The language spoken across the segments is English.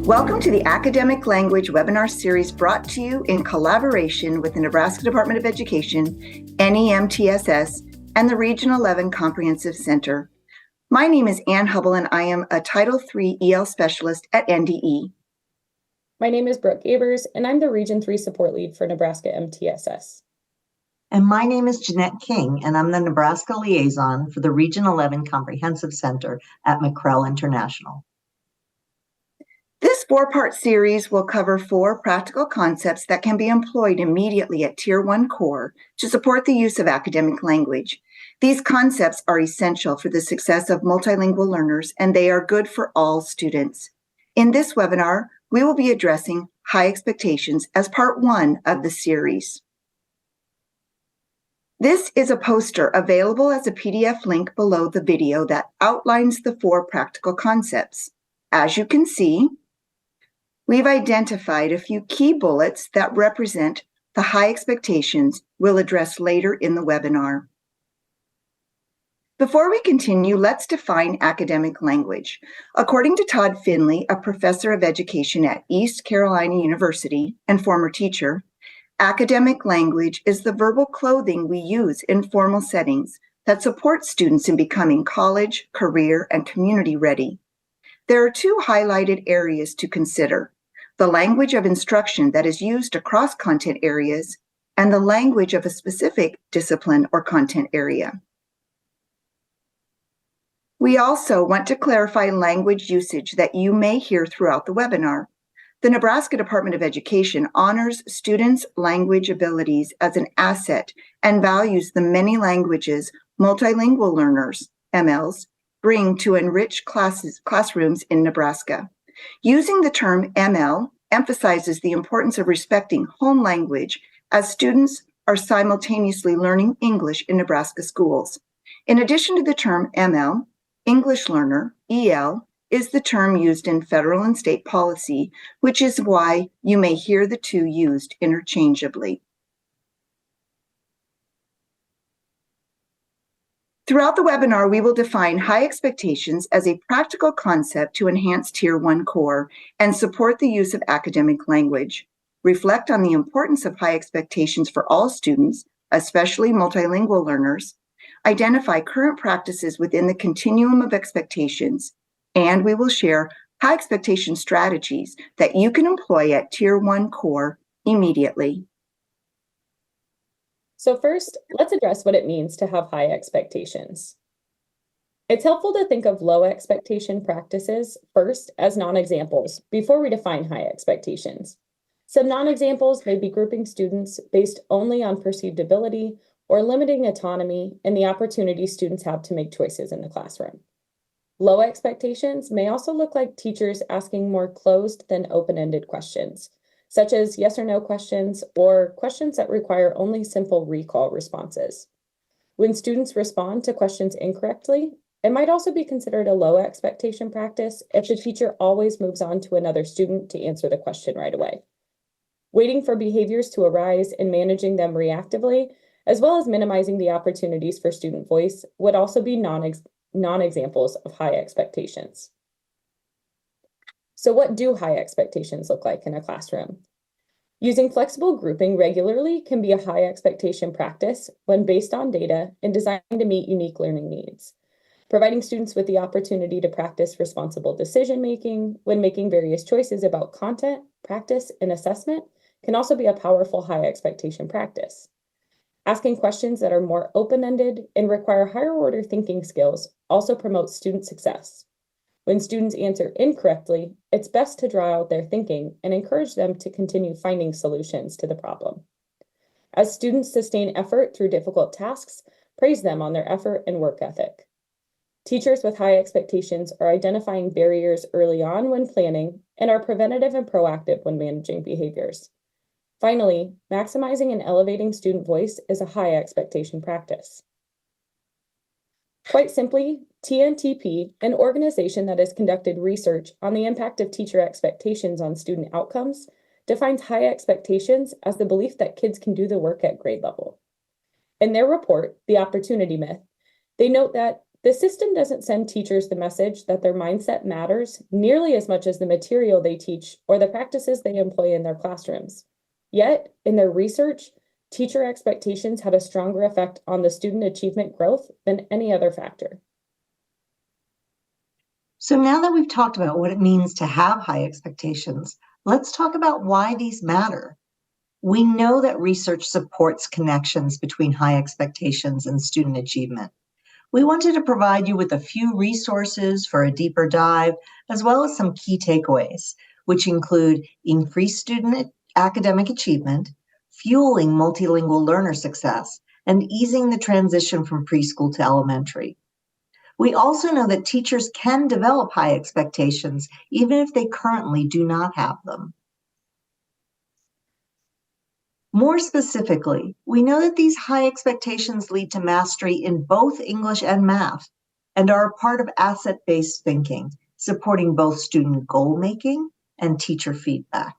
Welcome to the Academic Language webinar series brought to you in collaboration with the Nebraska Department of Education, NEMTSS, and the Region 11 Comprehensive Center. My name is Ann Hubble, and I am a Title III EL Specialist at NDE. My name is Brooke Gabers, and I'm the Region 3 Support Lead for Nebraska MTSS. And my name is Jeanette King, and I'm the Nebraska Liaison for the Region 11 Comprehensive Center at McCrell International. This four-part series will cover 4 practical concepts that can be employed immediately at Tier 1 core to support the use of academic language. These concepts are essential for the success of multilingual learners, and they are good for all students. In this webinar, we will be addressing high expectations as part 1 of the series. This is a poster available as a PDF link below the video that outlines the 4 practical concepts. As you can see, we've identified a few key bullets that represent the high expectations we'll address later in the webinar. Before we continue, let's define academic language. According to Todd Finley, a professor of education at East Carolina University and former teacher, academic language is the verbal clothing we use in formal settings that support students in becoming college, career, and community ready. There are 2 highlighted areas to consider: the language of instruction that is used across content areas, and the language of a specific discipline or content area. We also want to clarify language usage that you may hear throughout the webinar. The Nebraska Department of Education honors students' language abilities as an asset and values the many languages multilingual learners, MLs, bring to enrich classrooms in Nebraska. Using the term ML emphasizes the importance of respecting home language as students are simultaneously learning English in Nebraska schools. In addition to the term ML, English learner, EL, is the term used in federal and state policy, which is why you may hear the 2 used interchangeably. Throughout the webinar, we will define high expectations as a practical concept to enhance Tier 1 core and support the use of academic language, reflect on the importance of high expectations for all students, especially multilingual learners, identify current practices within the continuum of expectations, and we will share high expectation strategies that you can employ at Tier 1 core immediately. So first, let's address what it means to have high expectations. It's helpful to think of low expectation practices first as non-examples before we define high expectations. Some non-examples may be grouping students based only on perceived ability or limiting autonomy and the opportunity students have to make choices in the classroom. Low expectations may also look like teachers asking more closed than open-ended questions, such as yes or no questions or questions that require only simple recall responses. When students respond to questions incorrectly, it might also be considered a low expectation practice if the teacher always moves on to another student to answer the question right away. Waiting for behaviors to arise and managing them reactively, as well as minimizing the opportunities for student voice, would also be non-examples of high expectations. So what do high expectations look like in a classroom? Using flexible grouping regularly can be a high expectation practice when based on data and designed to meet unique learning needs. Providing students with the opportunity to practice responsible decision-making when making various choices about content, practice, and assessment can also be a powerful high expectation practice. Asking questions that are more open-ended and require higher-order thinking skills also promotes student success. When students answer incorrectly, it's best to draw out their thinking and encourage them to continue finding solutions to the problem. As students sustain effort through difficult tasks, praise them on their effort and work ethic. Teachers with high expectations are identifying barriers early on when planning and are preventative and proactive when managing behaviors. Finally, maximizing and elevating student voice is a high expectation practice. Quite simply, TNTP, an organization that has conducted research on the impact of teacher expectations on student outcomes, defines high expectations as the belief that kids can do the work at grade level. In their report, The Opportunity Myth, they note that the system doesn't send teachers the message that their mindset matters nearly as much as the material they teach or the practices they employ in their classrooms. Yet, in their research, teacher expectations had a stronger effect on the student achievement growth than any other factor. So now that we've talked about what it means to have high expectations, let's talk about why these matter. We know that research supports connections between high expectations and student achievement. We wanted to provide you with a few resources for a deeper dive, as well as some key takeaways, which include increased student academic achievement, fueling multilingual learner success, and easing the transition from preschool to elementary. We also know that teachers can develop high expectations, even if they currently do not have them. More specifically, we know that these high expectations lead to mastery in both English and math, and are a part of asset-based thinking, supporting both student goal-making and teacher feedback.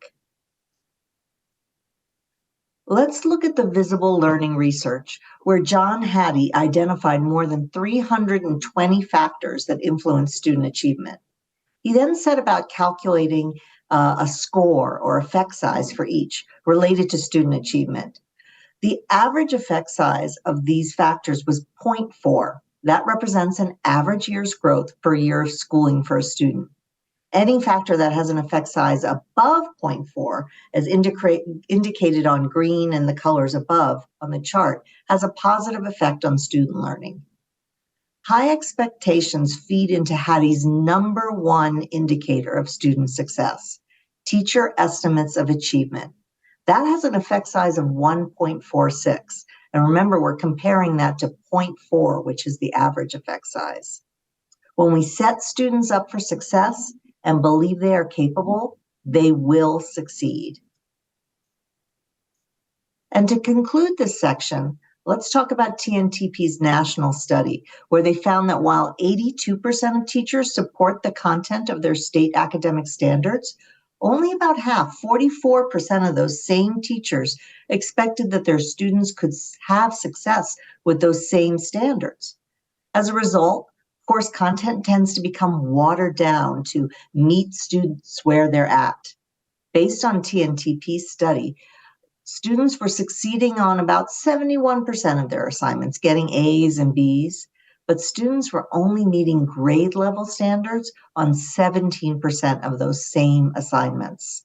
Let's look at the visible learning research, where John Hattie identified more than 320 factors that influence student achievement. He then set about calculating a score or effect size for each related to student achievement. The average effect size of these factors was 0.4. That represents an average year's growth per year of schooling for a student. Any factor that has an effect size above 0.4, as indicated on green and the colors above on the chart, has a positive effect on student learning. High expectations feed into Hattie's number one indicator of student success, teacher estimates of achievement. That has an effect size of 1.46. And remember, we're comparing that to 0.4, which is the average effect size. When we set students up for success and believe they are capable, they will succeed. And to conclude this section, let's talk about TNTP's national study, where they found that while 82% of teachers support the content of their state academic standards, only about half, 44% of those same teachers expected that their students could have success with those same standards. As a result, course content tends to become watered down to meet students where they're at. Based on TNTP's study, students were succeeding on about 71% of their assignments, getting A's and B's, but students were only meeting grade level standards on 17% of those same assignments.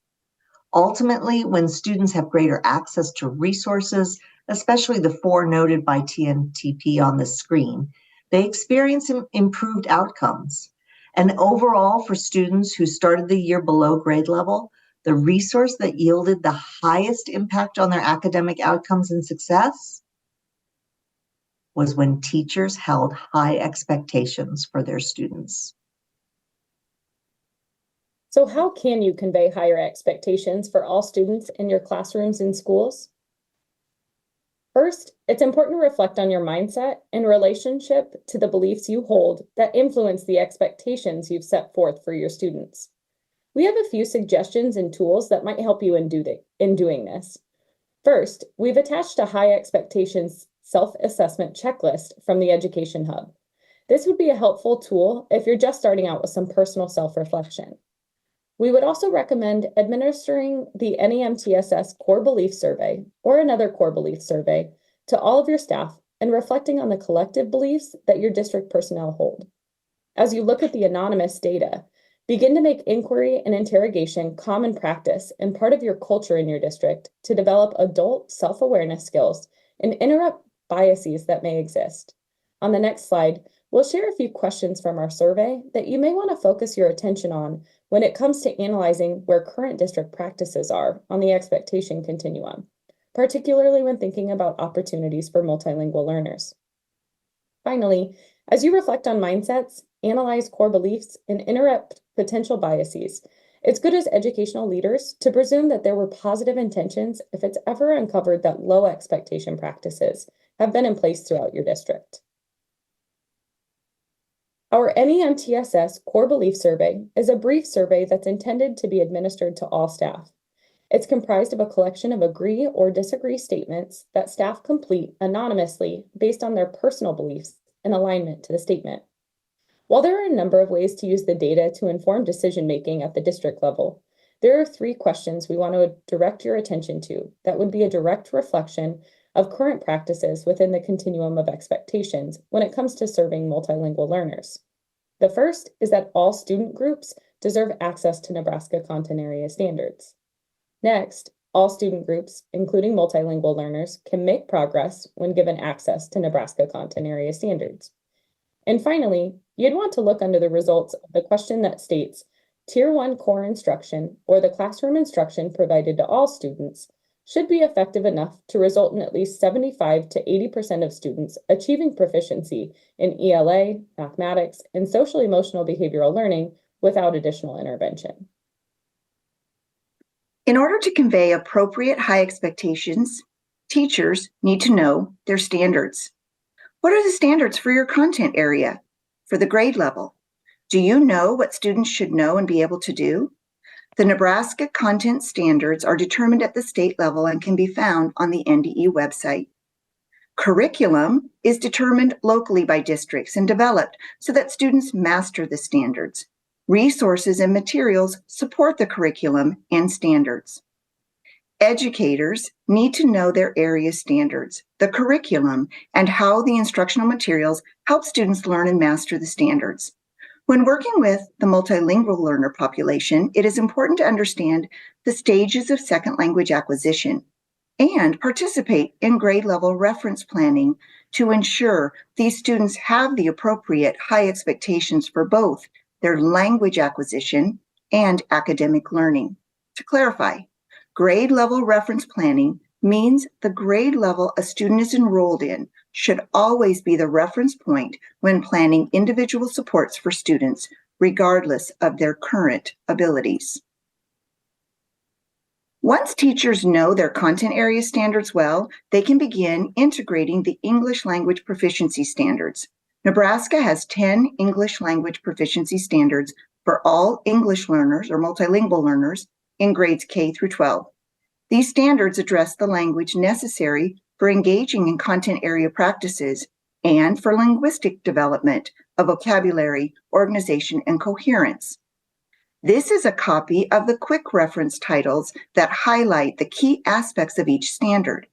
Ultimately, when students have greater access to resources, especially the four noted by TNTP on the screen, they experience improved outcomes. And overall, for students who started the year below grade level, the resource that yielded the highest impact on their academic outcomes and success was when teachers held high expectations for their students. So how can you convey higher expectations for all students in your classrooms and schools? First, it's important to reflect on your mindset in relationship to the beliefs you hold that influence the expectations you've set forth for your students. We have a few suggestions and tools that might help you in doing this. First, we've attached a high expectations self-assessment checklist from the Education Hub. This would be a helpful tool if you're just starting out with some personal self-reflection. We would also recommend administering the NEMTSS Core Belief Survey or another core belief survey to all of your staff and reflecting on the collective beliefs that your district personnel hold. As you look at the anonymous data, begin to make inquiry and interrogation common practice and part of your culture in your district to develop adult self-awareness skills and interrupt biases that may exist. On the next slide, we'll share a few questions from our survey that you may want to focus your attention on when it comes to analyzing where current district practices are on the expectation continuum, particularly when thinking about opportunities for multilingual learners. Finally, as you reflect on mindsets, analyze core beliefs, and interrupt potential biases, it's good as educational leaders to presume that there were positive intentions if it's ever uncovered that low expectation practices have been in place throughout your district. Our NEMTSS Core Belief Survey is a brief survey that's intended to be administered to all staff. It's comprised of a collection of agree or disagree statements that staff complete anonymously based on their personal beliefs and alignment to the statement. While there are a number of ways to use the data to inform decision-making at the district level, there are 3 questions we want to direct your attention to that would be a direct reflection of current practices within the continuum of expectations when it comes to serving multilingual learners. The first is that all student groups deserve access to Nebraska content area standards. Next, all student groups, including multilingual learners, can make progress when given access to Nebraska content area standards. And finally, you'd want to look under the results of the question that states, Tier 1 core instruction or the classroom instruction provided to all students should be effective enough to result in at least 75 to 80% of students achieving proficiency in ELA, mathematics, and social-emotional behavioral learning without additional intervention. In order to convey appropriate high expectations, teachers need to know their standards. What are the standards for your content area, for the grade level? Do you know what students should know and be able to do? The Nebraska content standards are determined at the state level and can be found on the NDE website. Curriculum is determined locally by districts and developed so that students master the standards. Resources and materials support the curriculum and standards. Educators need to know their area standards, the curriculum, and how the instructional materials help students learn and master the standards. When working with the multilingual learner population, it is important to understand the stages of second language acquisition and participate in grade level reference planning to ensure these students have the appropriate high expectations for both their language acquisition and academic learning. To clarify, grade level reference planning means the grade level a student is enrolled in should always be the reference point when planning individual supports for students, regardless of their current abilities. Once teachers know their content area standards well, they can begin integrating the English language proficiency standards. Nebraska has 10 English language proficiency standards for all English learners or multilingual learners in grades K through 12. These standards address the language necessary for engaging in content area practices and for linguistic development of vocabulary, organization, and coherence. This is a copy of the quick reference titles that highlight the key aspects of each standard.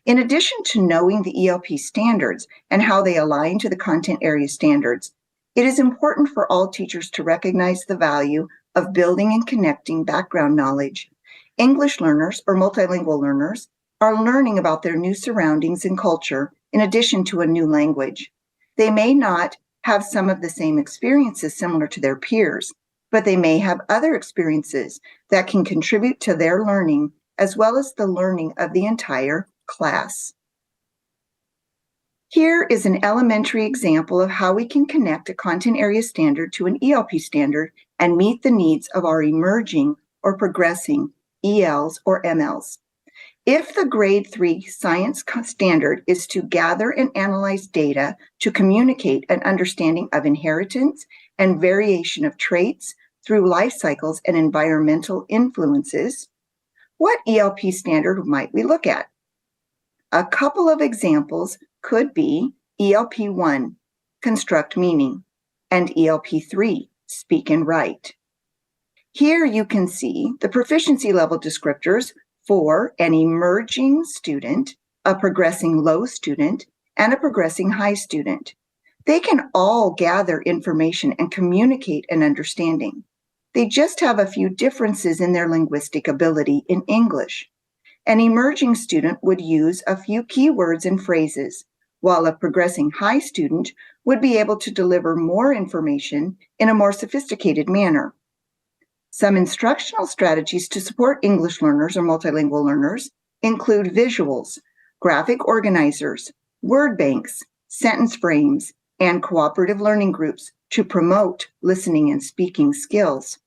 In addition to knowing the ELP standards and how they align to the content area standards, it is important for all teachers to recognize the value of building and connecting background knowledge. English learners or multilingual learners are learning about their new surroundings and culture in addition to a new language. They may not have some of the same experiences similar to their peers, but they may have other experiences that can contribute to their learning as well as the learning of the entire class. Here is an elementary example of how we can connect a content area standard to an ELP standard and meet the needs of our emerging or progressing ELs or MLs. If the grade 3 science standard is to gather and analyze data to communicate an understanding of inheritance and variation of traits through life cycles and environmental influences, what ELP standard might we look at? A couple of examples could be ELP 1, construct meaning, and ELP 3, speak and write. Here you can see the proficiency level descriptors for an emerging student, a progressing low student, and a progressing high student. They can all gather information and communicate an understanding. They just have a few differences in their linguistic ability in English. An emerging student would use a few keywords and phrases, while a progressing high student would be able to deliver more information in a more sophisticated manner. Some instructional strategies to support English learners or multilingual learners include visuals, graphic organizers, word banks, sentence frames, and cooperative learning groups to promote listening and speaking skills.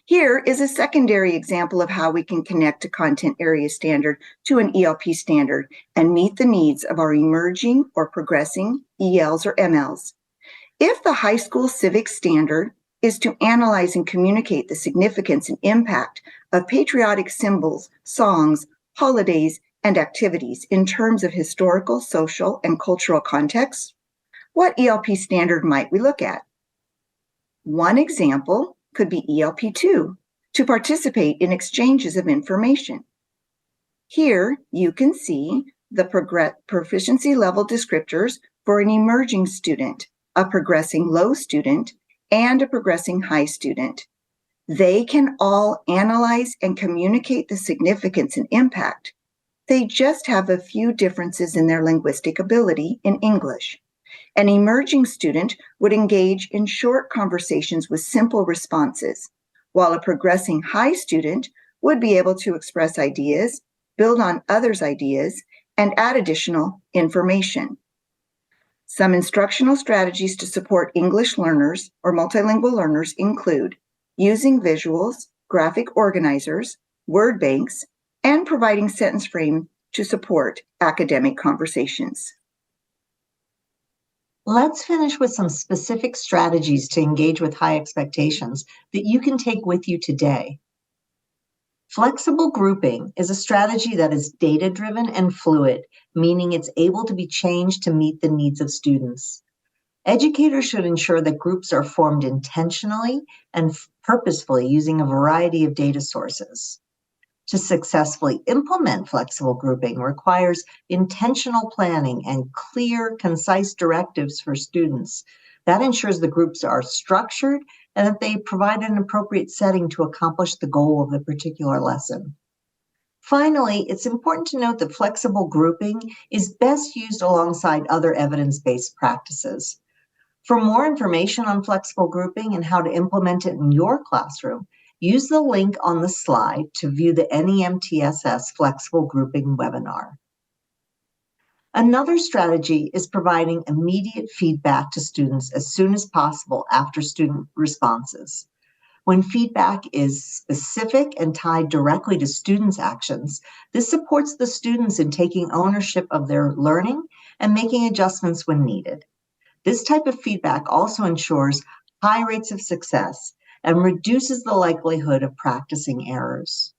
Here is a secondary example of how we can connect a content area standard to an ELP standard and meet the needs of our emerging or progressing ELs or MLs. If the high school civics standard is to analyze and communicate the significance and impact of patriotic symbols, songs, holidays, and activities in terms of historical, social, and cultural contexts, what ELP standard might we look at? One example could be ELP2, to participate in exchanges of information. Here you can see the proficiency level descriptors for an emerging student, a progressing low student, and a progressing high student. They can all analyze and communicate the significance and impact. They just have a few differences in their linguistic ability in English. An emerging student would engage in short conversations with simple responses, while a progressing high student would be able to express ideas, build on others' ideas, and add additional information. Some instructional strategies to support English learners or multilingual learners include using visuals, graphic organizers, word banks, and providing sentence frame to support academic conversations. Let's finish with some specific strategies to engage with high expectations that you can take with you today. Flexible grouping is a strategy that is data-driven and fluid, meaning it's able to be changed to meet the needs of students. Educators should ensure that groups are formed intentionally and purposefully using a variety of data sources. To successfully implement flexible grouping requires intentional planning and clear, concise directives for students. That ensures the groups are structured and that they provide an appropriate setting to accomplish the goal of the particular lesson. Finally, it's important to note that flexible grouping is best used alongside other evidence-based practices. For more information on flexible grouping and how to implement it in your classroom, use the link on the slide to view the NEMTSS Flexible Grouping webinar. Another strategy is providing immediate feedback to students as soon as possible after student responses. When feedback is specific and tied directly to students' actions, this supports the students in taking ownership of their learning and making adjustments when needed. This type of feedback also ensures high rates of success and reduces the likelihood of practicing errors.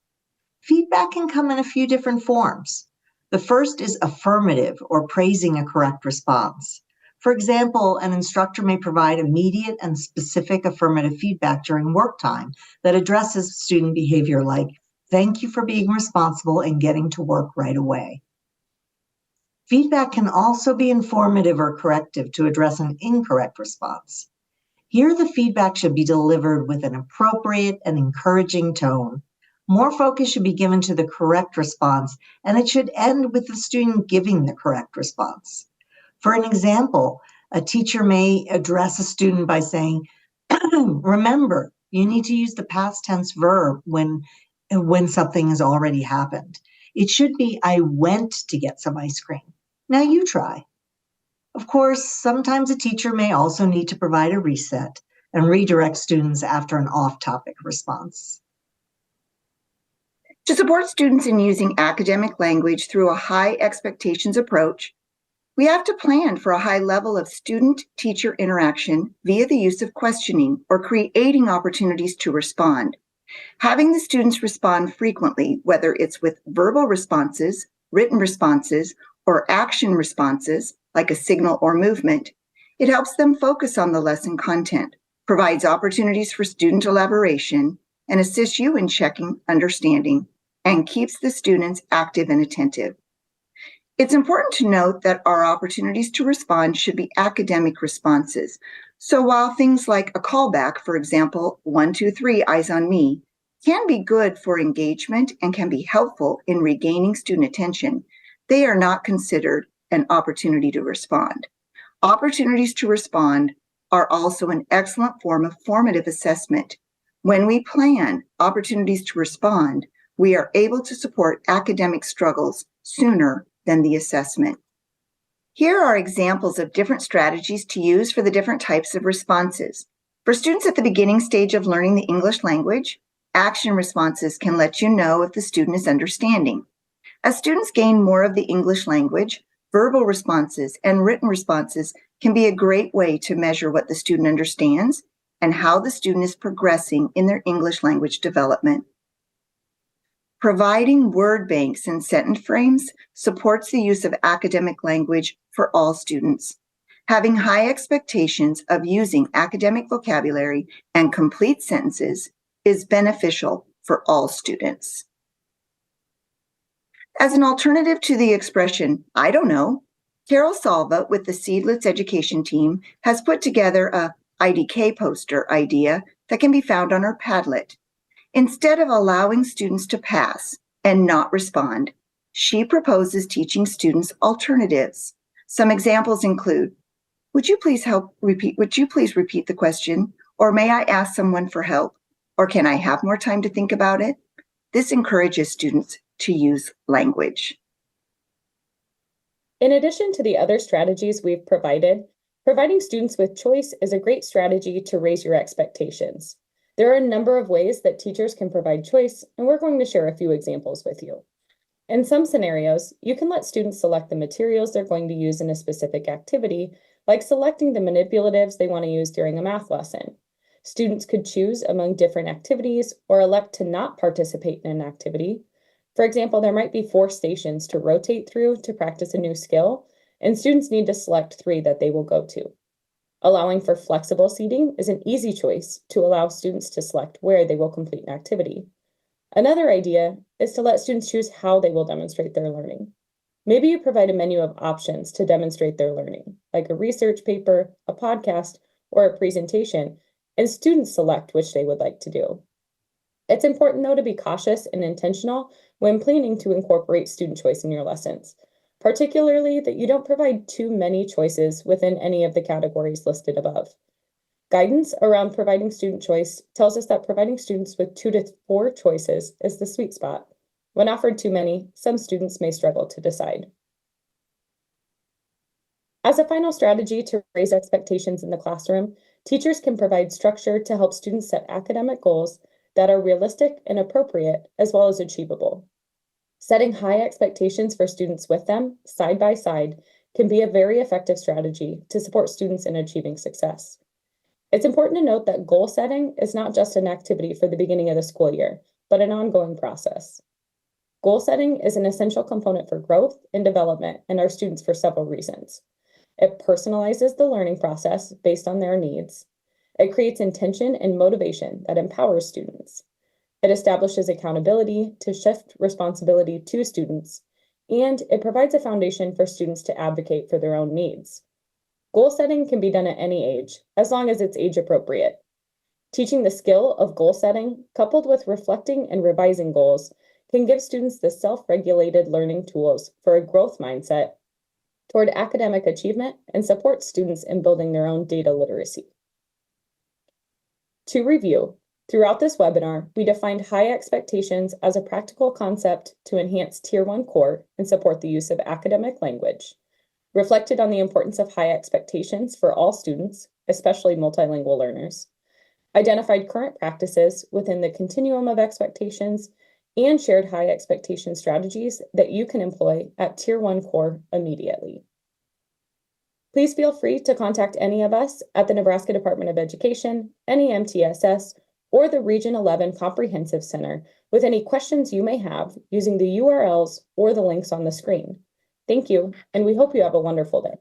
Feedback can come in a few different forms. The first is affirmative or praising a correct response. For example, an instructor may provide immediate and specific affirmative feedback during work time that addresses student behavior like, "Thank you for being responsible and getting to work right away." Feedback can also be informative or corrective to address an incorrect response. Here, the feedback should be delivered with an appropriate and encouraging tone. More focus should be given to the correct response, and it should end with the student giving the correct response. For an example, a teacher may address a student by saying, "Remember, you need to use the past tense verb when something has already happened. It should be, 'I went to get some ice cream.' Now you try." Of course, sometimes a teacher may also need to provide a reset and redirect students after an off-topic response. To support students in using academic language through a high expectations approach, we have to plan for a high level of student-teacher interaction via the use of questioning or creating opportunities to respond. Having the students respond frequently, whether it's with verbal responses, written responses, or action responses, like a signal or movement, it helps them focus on the lesson content, provides opportunities for student elaboration, and assists you in checking understanding, and keeps the students active and attentive. It's important to note that our opportunities to respond should be academic responses. So while things like a callback, for example, 1, 2, 3, eyes on me, can be good for engagement and can be helpful in regaining student attention, they are not considered an opportunity to respond. Opportunities to respond are also an excellent form of formative assessment. When we plan opportunities to respond, we are able to support academic struggles sooner than the assessment. Here are examples of different strategies to use for the different types of responses. For students at the beginning stage of learning the English language, action responses can let you know if the student is understanding. As students gain more of the English language, verbal responses and written responses can be a great way to measure what the student understands and how the student is progressing in their English language development. Providing word banks and sentence frames supports the use of academic language for all students. Having high expectations of using academic vocabulary and complete sentences is beneficial for all students. As an alternative to the expression, I don't know, Carol Salva with the Seedless Education team has put together a IDK poster idea that can be found on our Padlet. Instead of allowing students to pass and not respond, she proposes teaching students alternatives. Some examples include, would you please repeat the question? Or may I ask someone for help? Or can I have more time to think about it? This encourages students to use language. In addition to the other strategies we've provided, providing students with choice is a great strategy to raise your expectations. There are a number of ways that teachers can provide choice, and we're going to share a few examples with you. In some scenarios, you can let students select the materials they're going to use in a specific activity, like selecting the manipulatives they want to use during a math lesson. Students could choose among different activities or elect to not participate in an activity. For example, there might be 4 stations to rotate through to practice a new skill, and students need to select 3 that they will go to. Allowing for flexible seating is an easy choice to allow students to select where they will complete an activity. Another idea is to let students choose how they will demonstrate their learning. Maybe you provide a menu of options to demonstrate their learning, like a research paper, a podcast, or a presentation, and students select which they would like to do. It's important, though, to be cautious and intentional when planning to incorporate student choice in your lessons, particularly that you don't provide too many choices within any of the categories listed above. Guidance around providing student choice tells us that providing students with 2 to 4 choices is the sweet spot. When offered too many, some students may struggle to decide. As a final strategy to raise expectations in the classroom, teachers can provide structure to help students set academic goals that are realistic and appropriate, as well as achievable. Setting high expectations for students with them, side by side, can be a very effective strategy to support students in achieving success. It's important to note that goal setting is not just an activity for the beginning of the school year, but an ongoing process. Goal setting is an essential component for growth and development in our students for several reasons. It personalizes the learning process based on their needs. It creates intention and motivation that empowers students. It establishes accountability to shift responsibility to students, and it provides a foundation for students to advocate for their own needs. Goal setting can be done at any age, as long as it's age appropriate. Teaching the skill of goal setting, coupled with reflecting and revising goals, can give students the self-regulated learning tools for a growth mindset toward academic achievement and support students in building their own data literacy. To review, throughout this webinar, we defined high expectations as a practical concept to enhance Tier 1 core and support the use of academic language, reflected on the importance of high expectations for all students, especially multilingual learners, identified current practices within the continuum of expectations, and shared high expectation strategies that you can employ at Tier 1 core immediately. Please feel free to contact any of us at the Nebraska Department of Education, NEMTSS, or the Region 11 Comprehensive Center with any questions you may have using the URLs or the links on the screen. Thank you, and we hope you have a wonderful day.